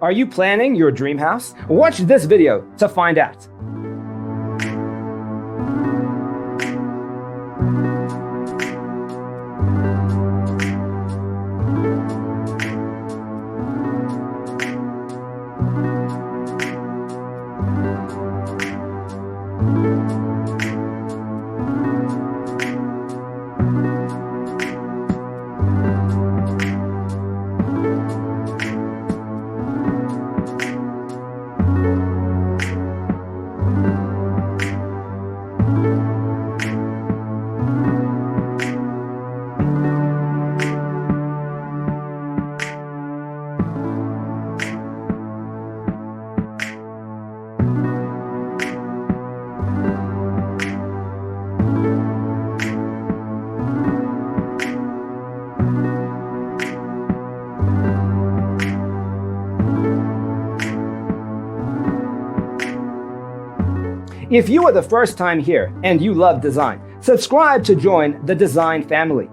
Are you planning your dream house? Watch this video to find out. If you are the first time here and you love design, subscribe to join the design family.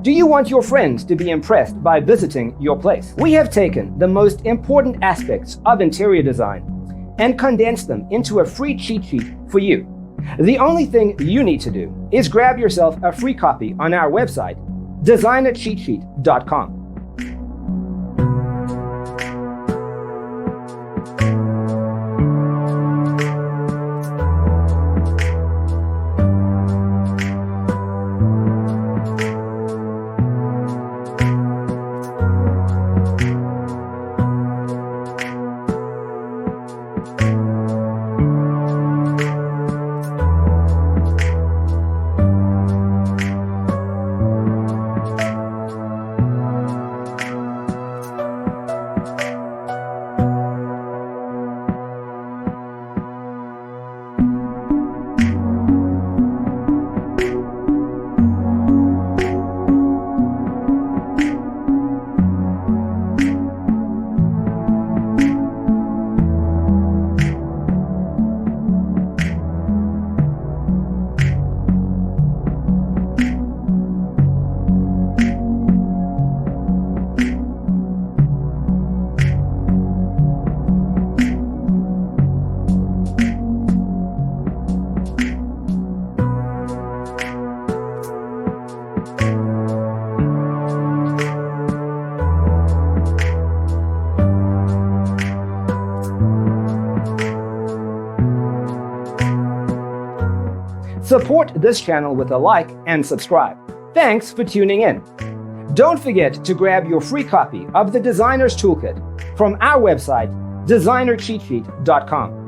Do you want your friends to be impressed by visiting your place? We have taken the most important aspects of interior design and condensed them into a free cheat sheet for you. The only thing you need to do is grab yourself a free copy on our website, designercheatsheet.com. Support this channel with a like and subscribe. Thanks for tuning in. Don't forget to grab your free copy of the Designer's Toolkit from our website, designercheatsheet.com.